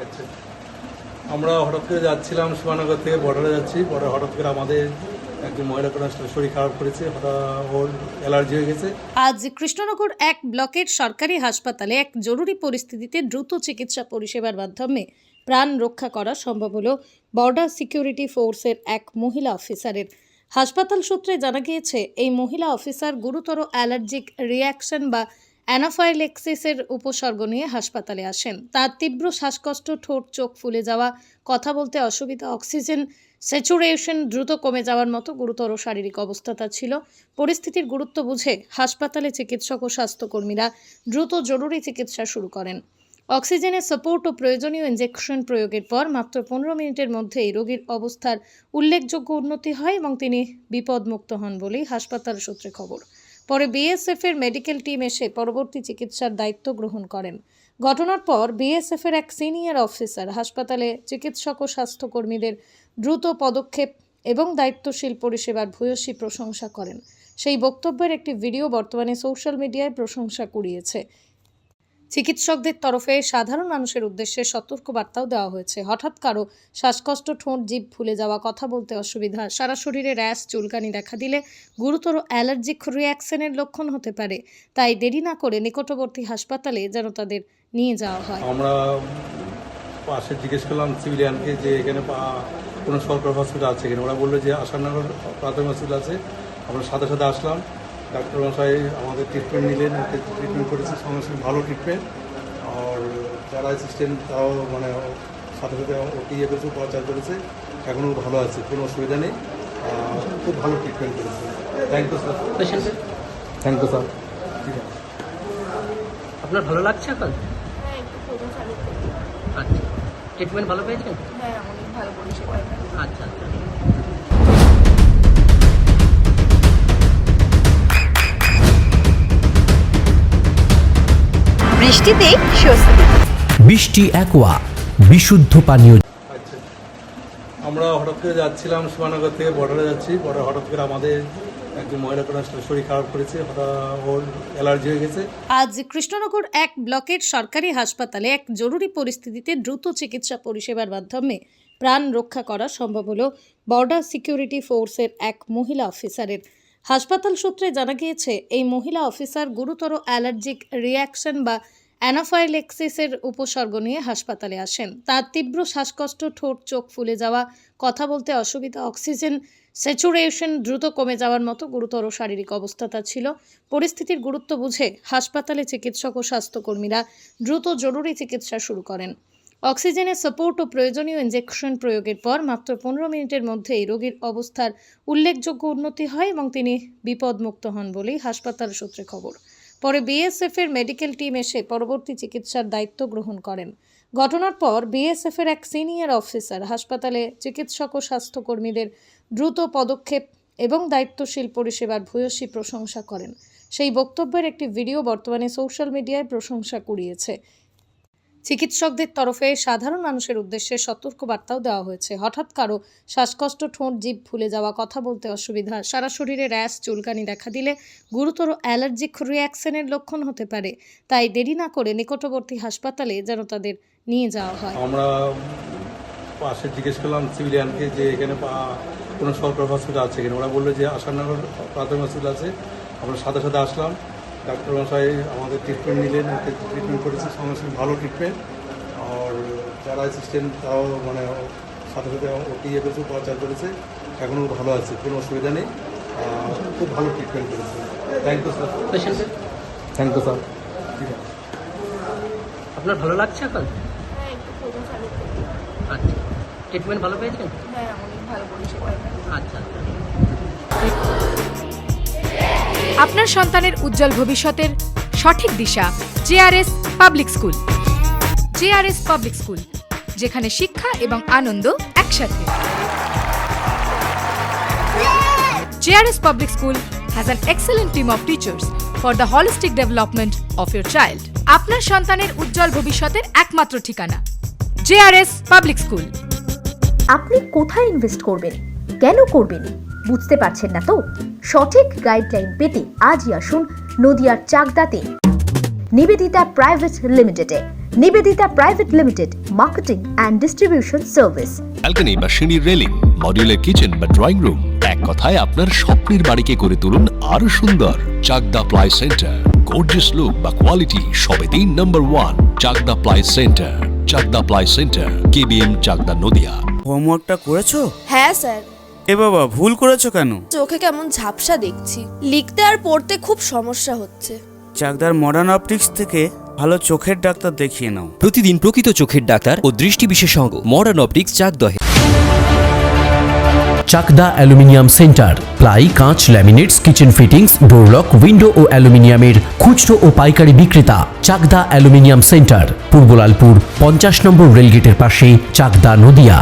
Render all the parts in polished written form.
আচ্ছা, আমরা হঠাৎ করে যাচ্ছিলাম শিবানগর থেকে বর্ডারে যাচ্ছি। পরে হঠাৎ করে আমাদের একজন মহিলা কনস্টেবল শরীর খারাপ করেছে, হঠাৎ ওর অ্যালার্জি হয়ে গেছে। আজ কৃষ্ণনগর এক ব্লকের সরকারি হাসপাতালে এক জরুরি পরিস্থিতিতে দ্রুত চিকিৎসা পরিষেবার মাধ্যমে প্রাণ রক্ষা করা সম্ভব হলো বর্ডার সিকিউরিটি ফোর্সের এক মহিলা অফিসারের। হাসপাতাল সূত্রে জানা গিয়েছে, এই মহিলা অফিসার গুরুতর অ্যালার্জিক রিয়াকশন বা অ্যানাফাইল্যাক্সিসের উপসর্গ নিয়ে হাসপাতালে আসেন। তার তীব্র শ্বাসকষ্ট, ঠোঁট চোখ ফুলে যাওয়া, কথা বলতে অসুবিধা, অক্সিজেন স্যাচুরেশন দ্রুত কমে যাওয়ার মতো গুরুতর শারীরিক অবস্থা তার ছিল। পরিস্থিতির গুরুত্ব বুঝে হাসপাতালে চিকিৎসক ও স্বাস্থ্যকর্মীরা দ্রুত জরুরি চিকিৎসা শুরু করেন। অক্সিজেনের সাপোর্ট ও প্রয়োজনীয় ইনজেকশন প্রয়োগের পর মাত্র 15 মিনিটের মধ্যেই রোগীর অবস্থার উল্লেখযোগ্য উন্নতি হয় এবং তিনি বিপদমুক্ত হন বলেই হাসপাতাল সূত্রে খবর। পরে বিএসএফ এর মেডিকেল টিম এসে পরবর্তী চিকিৎসার দায়িত্ব গ্রহণ করেন। ঘটনার পর বিএসএফ এর এক সিনিয়র অফিসার হাসপাতালে চিকিৎসক ও স্বাস্থ্যকর্মীদের দ্রুত পদক্ষেপ এবং দায়িত্বশীল পরিষেবার ভূয়সী প্রশংসা করেন। সেই বক্তব্যের একটি ভিডিও বর্তমানে সোশ্যাল মিডিয়ায় প্রশংসা কুড়িয়েছে। চিকিৎসকদের তরফে সাধারণ মানুষের উদ্দেশ্যে সতর্কবার্তাও দেওয়া হয়েছে। হঠাৎ কারো শ্বাসকষ্ট, ঠোঁট জিভ ফুলে যাওয়া, কথা বলতে অসুবিধা, সারা শরীরে র্যাশ, চুলকানি দেখা দিলে গুরুতর অ্যালার্জিক রিয়াকশনের লক্ষণ হতে পারে। তাই দেরি না করে নিকটবর্তী হাসপাতালে যেন তাদের নিয়ে যাওয়া হয়। আমরা পাশে জিজ্ঞেস করলাম সিভিলিয়ানকে যে এখানে কোনো সরকারি হসপিটাল আছে কিনা। ওরা বললো যে আসাননগর প্রাথমিক হসপিটাল আছে। আমরা সাথে সাথে আসলাম, ডাক্তার মশাই আমাদের ট্রিটমেন্ট নিলেন, ট্রিটমেন্ট করেছে, সঙ্গে সঙ্গে ভালো ট্রিটমেন্ট। আর যারা অ্যাসিস্ট্যান্ট তারাও সাথে সাথে ওটি করেছে, প্রচার করেছে, এখনও ভালো আছে, কোনো অসুবিধা নেই, খুব ভালো ট্রিটমেন্ট করেছে। Thank you sir. Thank you sir. ঠিক আছে, আপনার ভালো লাগছে এখন? হ্যাঁ, একটু প্রথম চালু করি। আচ্ছা, ট্রিটমেন্ট ভালো পেয়েছেন? হ্যাঁ, অনেক ভালো পরিষেবা এখানে। আচ্ছা আচ্ছা। বৃষ্টিতে স্বস্তি। বৃষ্টি অ্যাকোয়া বিশুদ্ধ পানীয়। আচ্ছা, আমরা হঠাৎ করে যাচ্ছিলাম শিবানগর থেকে বর্ডারে যাচ্ছি। পরে হঠাৎ করে আমাদের একজন মহিলা কনস্টেবল শরীর খারাপ করেছে, হঠাৎ ওর অ্যালার্জি হয়ে গেছে। আজ কৃষ্ণনগর এক ব্লকের সরকারি হাসপাতালে এক জরুরি পরিস্থিতিতে দ্রুত চিকিৎসা পরিষেবার মাধ্যমে প্রাণ রক্ষা করা সম্ভব হলো বর্ডার সিকিউরিটি ফোর্সের এক মহিলা অফিসারের। হাসপাতাল সূত্রে জানা গিয়েছে, এই মহিলা অফিসার গুরুতর অ্যালার্জিক রিয়াকশন বা অ্যানাফাইল্যাক্সিসের উপসর্গ নিয়ে হাসপাতালে আসেন। তার তীব্র শ্বাসকষ্ট, ঠোঁট চোখ ফুলে যাওয়া, কথা বলতে অসুবিধা, অক্সিজেন স্যাচুরেশন দ্রুত কমে যাওয়ার মতো গুরুতর শারীরিক অবস্থা তার ছিল। পরিস্থিতির গুরুত্ব বুঝে হাসপাতালে চিকিৎসক ও স্বাস্থ্যকর্মীরা দ্রুত জরুরি চিকিৎসা শুরু করেন। অক্সিজেনের সাপোর্ট ও প্রয়োজনীয় ইনজেকশন প্রয়োগের পর মাত্র 15 মিনিটের মধ্যেই রোগীর অবস্থার উল্লেখযোগ্য উন্নতি হয় এবং তিনি বিপদমুক্ত হন বলেই হাসপাতাল সূত্রে খবর। পরে বিএসএফ এর মেডিকেল টিম এসে পরবর্তী চিকিৎসার দায়িত্ব গ্রহণ করেন। ঘটনার পর বিএসএফ এর এক সিনিয়র অফিসার হাসপাতালে চিকিৎসক ও স্বাস্থ্যকর্মীদের দ্রুত পদক্ষেপ এবং দায়িত্বশীল পরিষেবার ভূয়সী প্রশংসা করেন। সেই বক্তব্যের একটি ভিডিও বর্তমানে সোশ্যাল মিডিয়ায় প্রশংসা কুড়িয়েছে। চিকিৎসকদের তরফে সাধারণ মানুষের উদ্দেশ্যে সতর্কবার্তাও দেওয়া হয়েছে। হঠাৎ কারো শ্বাসকষ্ট, ঠোঁট জিভ ফুলে যাওয়া, কথা বলতে অসুবিধা, সারা শরীরে র্যাশ, চুলকানি দেখা দিলে গুরুতর অ্যালার্জিক রিয়াকশনের লক্ষণ হতে পারে। তাই দেরি না করে নিকটবর্তী হাসপাতালে যেন তাদের নিয়ে যাওয়া হয়। আমরা পাশে জিজ্ঞেস করলাম সিভিলিয়ানকে যে এখানে কোনো সরকারি হসপিটাল আছে কিনা। ওরা বললো যে আসাননগর প্রাথমিক হসপিটাল আছে। আমরা সাথে সাথে আসলাম, ডাক্তার মশাই আমাদের ট্রিটমেন্ট নিলেন, ট্রিটমেন্ট করেছে, সঙ্গে সঙ্গে ভালো ট্রিটমেন্ট। আর যারা অ্যাসিস্ট্যান্ট তারাও সাথে সাথে ওটি করেছে, প্রচার করেছে, এখনও ভালো আছে, কোনো অসুবিধা নেই, খুব ভালো ট্রিটমেন্ট করেছে। Thank you sir. পেশেন্টের থ্যাংক ইউ স্যার। ঠিক আছে, আপনার ভালো লাগছে এখন? হ্যাঁ, একটু প্রথম চালু করি। আচ্ছা, ট্রিটমেন্ট ভালো পেয়েছেন? হ্যাঁ, অনেক ভালো পরিষেবা এখানে। আচ্ছা আচ্ছা। আপনার সন্তানের উজ্জ্বল ভবিষ্যতের সঠিক দিশা JRS public school. JRS public school, যেখানে শিক্ষা এবং আনন্দ একসাথে। JRS public school has an excellent team of teachers for the holistic development of your child. আপনার সন্তানের উজ্জ্বল ভবিষ্যতের একমাত্র ঠিকানা জেআরএস পাবলিক স্কুল। আপনি কোথায় ইনভেস্ট করবেন, কেন করবেন বুঝতে পারছেন না তো? সঠিক গাইডলাইন পেতে আজই আসুন নদিয়ার চাকদাতে নিবেদিতা প্রাইভেট লিমিটেডে। Nivedita private limited, marketing and distribution service. Balcony বা সিঁড়ির রেলিং, মডিউলার কিচেন বা ড্রয়িং রুম, এক কথায় আপনার স্বপ্নের বাড়িকে করে তুলুন আরো সুন্দর। Chakdah ply centre, gorgeous look বা কোয়ালিটি সবেতেই number 1। Chakdah ply centre, Chakdah ply centre, KBM, Chakdah, Nadia. হোমওয়ার্কটা করেছো? হ্যাঁ স্যার। এ বাবা, ভুল করেছো কেন? চোখে কেমন ঝাপসা দেখছি, লিখতে আর পড়তে খুব সমস্যা হচ্ছে। চাকদার মডার্ন অপটিক্স থেকে ভালো চোখের ডাক্তার দেখিয়ে নাও। প্রতিদিন প্রকৃত চোখের ডাক্তার ও দৃষ্টি বিশেষজ্ঞ মডার্ন অপটিক্স চাকদহে। চাকদা অ্যালুমিনিয়াম সেন্টার, প্লাই, কাঁচ, laminates, kitchen fittings, door lock, window ও অ্যালুমিনিয়ামের খুচরো ও পাইকারি বিক্রেতা। চাকদা অ্যালুমিনিয়াম সেন্টার, পূর্বলালপুর 50 নম্বর রেলগেটের পাশে, চাকদা, নদিয়া।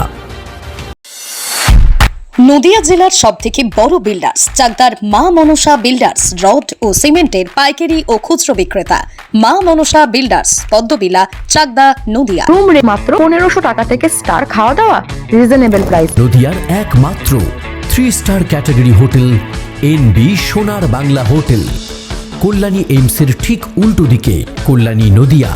নদিয়া জেলার সবথেকে বড় বিল্ডার্স চাকদার মা মনসা বিল্ডার্স, রড ও সিমেন্টের পাইকারি ও খুচরো বিক্রেতা। মা মনসা বিল্ডার্স, পদ্মবিলা, চাকদা, নদিয়া। রুম রে মাত্র 1500 টাকা থেকে স্টার, খাওয়া দাওয়া রিজনেবল প্রাইস। নদিয়ার একমাত্র 3 স্টার ক্যাটাগরি হোটেল এনবি সোনার বাংলা হোটেল, কল্যাণী এইমসের ঠিক উল্টো দিকে, কল্যাণী, নদিয়া।